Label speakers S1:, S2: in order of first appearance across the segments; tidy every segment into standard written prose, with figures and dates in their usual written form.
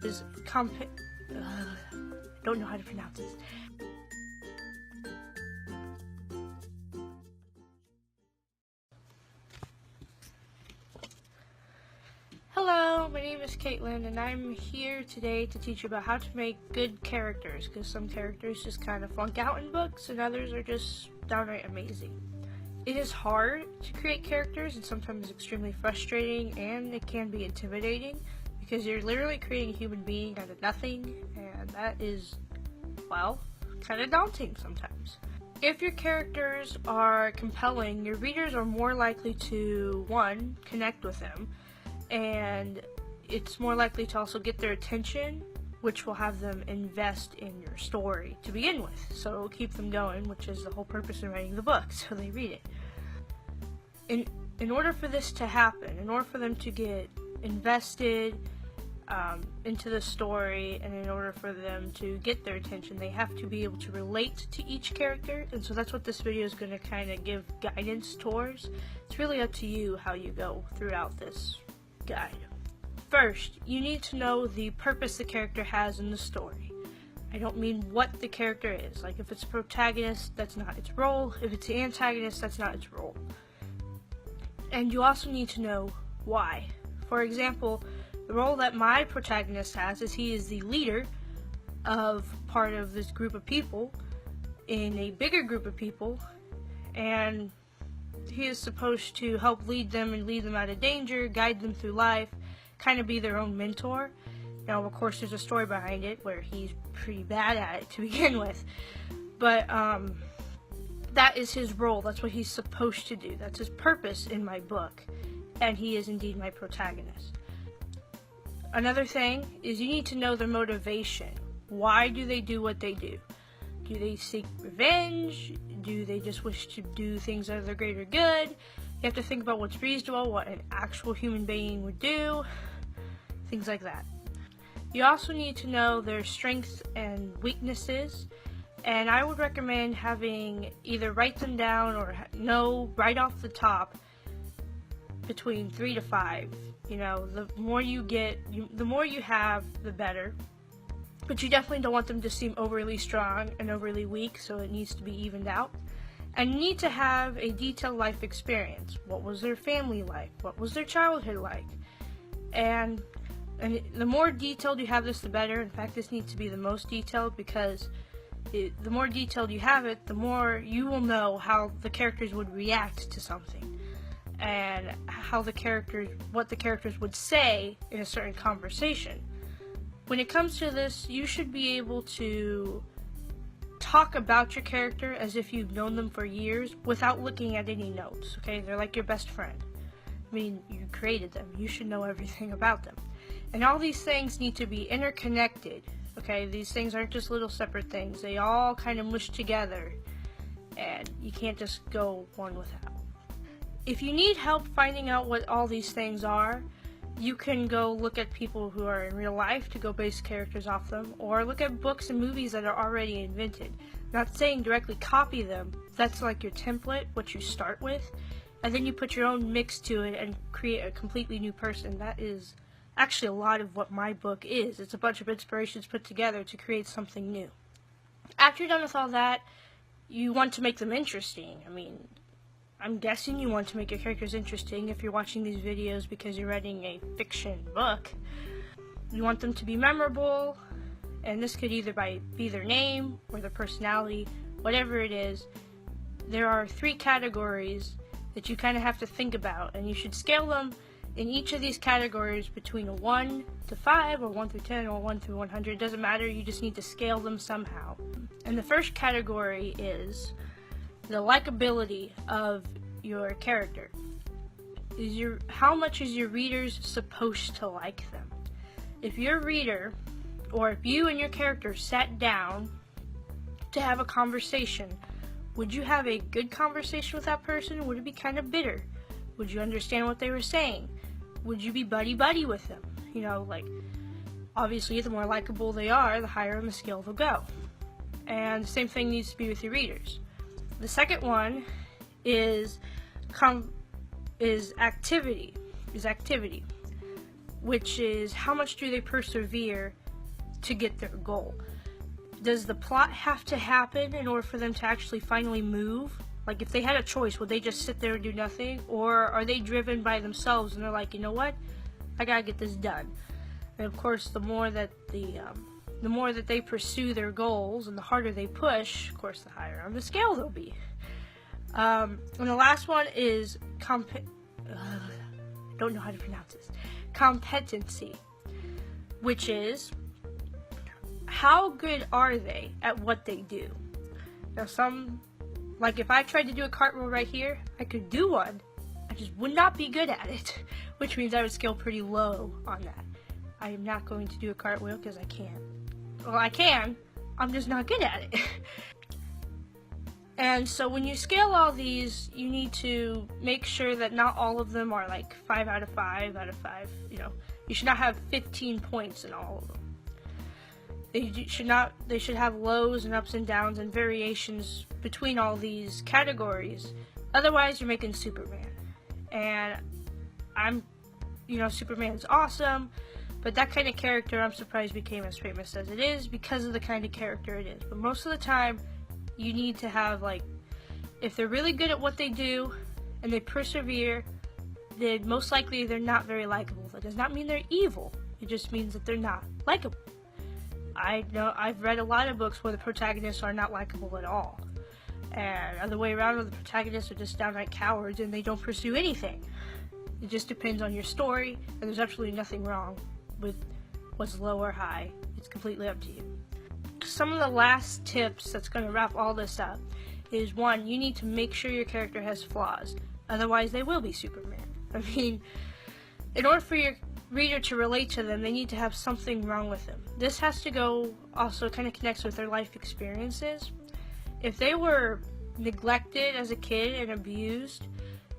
S1: is I don't know how to pronounce this. Hello, my name is Kaitlyn, and I'm here today to teach you about how to make good characters, because some characters just kind of flunk out in books, and others are just downright amazing. It is hard to create characters, and sometimes extremely frustrating, and it can be intimidating, because you're literally creating a human being out of nothing, and that is, well, kind of daunting sometimes. If your characters are compelling, your readers are more likely to, 1, connect with them, and it's more likely to also get their attention, which will have them invest in your story to begin with. So it'll keep them going, which is the whole purpose of writing the book, so they read it. In order for this to happen, in order for them to get invested into the story, and in order for them to get their attention, they have to be able to relate to each character, and so that's what this video is going to kind of give guidance towards. It's really up to you how you go throughout this guide. First, you need to know the purpose the character has in the story. I don't mean what the character is. Like, if it's a protagonist, that's not its role. If it's the antagonist, that's not its role. And you also need to know why. For example, the role that my protagonist has is he is the leader of part of this group of people in a bigger group of people, and he is supposed to help lead them and lead them out of danger, guide them through life, kind of be their own mentor. Now, of course, there's a story behind it where he's pretty bad at it to begin with, but that is his role. That's what he's supposed to do. That's his purpose in my book, and he is indeed my protagonist. Another thing is you need to know their motivation. Why do they do what they do? Do they seek revenge? Do they just wish to do things out of their greater good? You have to think about what's reasonable, what an actual human being would do, things like that. You also need to know their strengths and weaknesses, and I would recommend having either write them down or know right off the top between 3 to 5. You know, the more you get, the more you have, the better. But you definitely don't want them to seem overly strong and overly weak, so it needs to be evened out. And you need to have a detailed life experience. What was their family like? What was their childhood like? And the more detailed you have this, the better. In fact, this needs to be the most detailed, because the more detailed you have it, the more you will know how the characters would react to something, and what the characters would say in a certain conversation. When it comes to this, you should be able to talk about your character as if you've known them for years without looking at any notes, okay? They're like your best friend. I mean, you created them. You should know everything about them. And all these things need to be interconnected, okay? These things aren't just little separate things. They all kind of mush together, and you can't just go one without. If you need help finding out what all these things are, you can go look at people who are in real life to go base characters off them, or look at books and movies that are already invented. Not saying directly copy them. That's like your template, what you start with, and then you put your own mix to it and create a completely new person. That is actually a lot of what my book is. It's a bunch of inspirations put together to create something new. After you're done with all that, you want to make them interesting. I mean, I'm guessing you want to make your characters interesting if you're watching these videos because you're writing a fiction book. You want them to be memorable, and this could either be their name or their personality, whatever it is. There are 3 categories that you kind of have to think about, and you should scale them in each of these categories between a 1 to 5 or 1 through 10 or 1 through 100. It doesn't matter, you just need to scale them somehow. And the first category is the likability of your character. How much is your readers supposed to like them? If your reader, or if you and your character sat down to have a conversation, would you have a good conversation with that person? Would it be kind of bitter? Would you understand what they were saying? Would you be buddy-buddy with them? You know, like, obviously the more likable they are, the higher on the scale they'll go. And the same thing needs to be with your readers. The second one is activity. which is how much do they persevere to get their goal. Does the plot have to happen in order for them to actually finally move? Like, if they had a choice, would they just sit there and do nothing? Or are they driven by themselves and they're like, you know what, I gotta get this done. And of course, the more that they pursue their goals and the harder they push, of course, the higher on the scale they'll be. And the last one is don't know how to pronounce this. Competency, which is how good are they at what they do. Now, like if I tried to do a cartwheel right here, I could do one. I just would not be good at it, which means I would scale pretty low on that. I am not going to do a cartwheel because I can't. Well, I can. I'm just not good at it. And so when you scale all these, you need to make sure that not all of them are like 5 out of 5 out of 5. You know, you should not have 15 points in all of them. They should have lows and ups and downs and variations between all these categories. Otherwise, you're making Superman. And Superman's awesome, but that kind of character, I'm surprised became as famous as it is because of the kind of character it is. But most of the time, you need to have, like, if they're really good at what they do and they persevere, then most likely they're not very likable. That does not mean they're evil. It just means that they're not likable. I know I've read a lot of books where the protagonists are not likable at all. And other way around, where the protagonists are just downright cowards and they don't pursue anything. It just depends on your story, and there's absolutely nothing wrong with what's low or high. It's completely up to you. Some of the last tips that's going to wrap all this up is, 1, you need to make sure your character has flaws. Otherwise, they will be Superman. I mean, in order for your reader to relate to them, they need to have something wrong with them. This has to go, also kind of connects with their life experiences. If they were neglected as a kid and abused,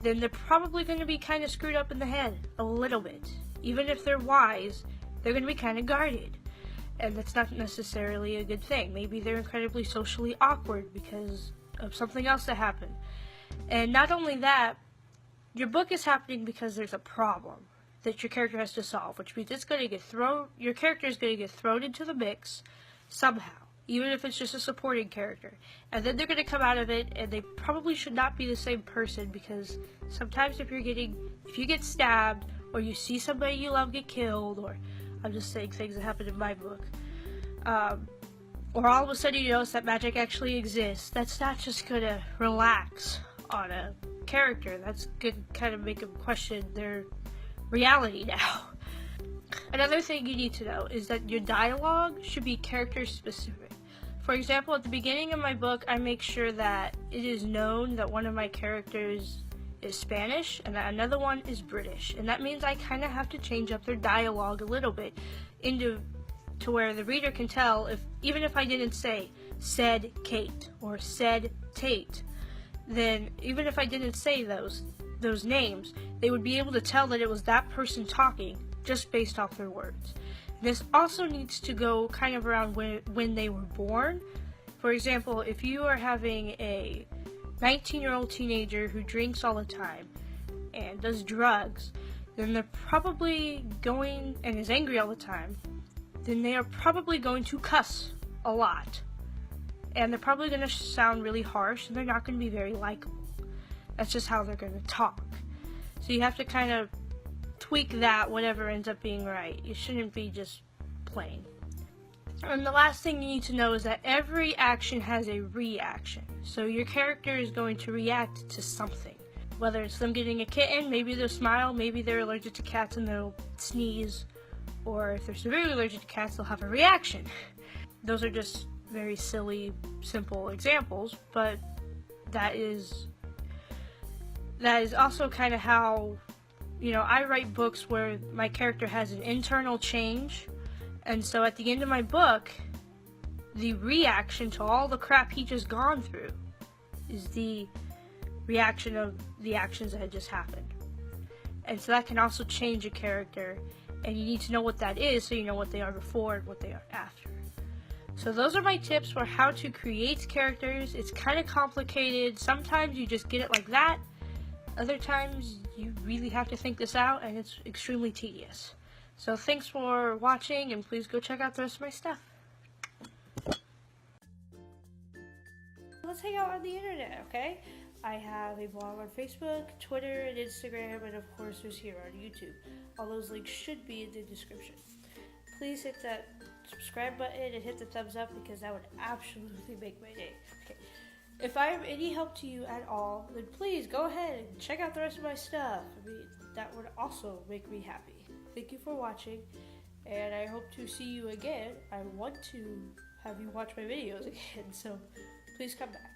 S1: then they're probably going to be kind of screwed up in the head a little bit. Even if they're wise, they're going to be kind of guarded. And that's not necessarily a good thing. Maybe they're incredibly socially awkward because of something else that happened. And not only that, your book is happening because there's a problem that your character has to solve, which means your character is going to get thrown into the mix somehow, even if it's just a supporting character. And then they're going to come out of it, and they probably should not be the same person, because sometimes if you get stabbed, or you see somebody you love get killed, or I'm just saying things that happened in my book, or all of a sudden you notice that magic actually exists, that's not just going to relax on a character. That's going to kind of make them question their reality now. Another thing you need to know is that your dialogue should be character specific. For example, at the beginning of my book, I make sure that it is known that one of my characters is Spanish and that another one is British. And that means I kind of have to change up their dialogue a little bit to where the reader can tell, even if I didn't say said Kate or said Tate, then even if I didn't say those names, they would be able to tell that it was that person talking just based off their words. This also needs to go kind of around when they were born. For example, if you are having a 19-year-old teenager who drinks all the time and does drugs, then they're probably going, and is angry all the time, then they are probably going to cuss a lot. And they're probably going to sound really harsh, and they're not going to be very likable. That's just how they're going to talk. So you have to kind of tweak that, whatever ends up being right. You shouldn't be just plain. And the last thing you need to know is that every action has a reaction. So your character is going to react to something. Whether it's them getting a kitten, maybe they'll smile, maybe they're allergic to cats and they'll sneeze, or if they're severely allergic to cats, they'll have a reaction. Those are just very silly, simple examples, but that is also kind of how, I write books where my character has an internal change, and so at the end of my book, the reaction to all the crap he just gone through is the reaction of the actions that had just happened. And so that can also change a character, and you need to know what that is so you know what they are before and what they are after. So those are my tips for how to create characters. It's kind of complicated. Sometimes you just get it like that. Other times you really have to think this out, and it's extremely tedious. So thanks for watching, and please go check out the rest of my stuff. Let's hang out on the internet, okay? I have a blog on Facebook, Twitter, and Instagram, and of course there's here on YouTube. All those links should be in the description. Please hit that subscribe button and hit the thumbs up because that would absolutely make my day. Okay. If I am any help to you at all, then please go ahead and check out the rest of my stuff. I mean, that would also make me happy. Thank you for watching, and I hope to see you again. I want to have you watch my videos again, so please come back.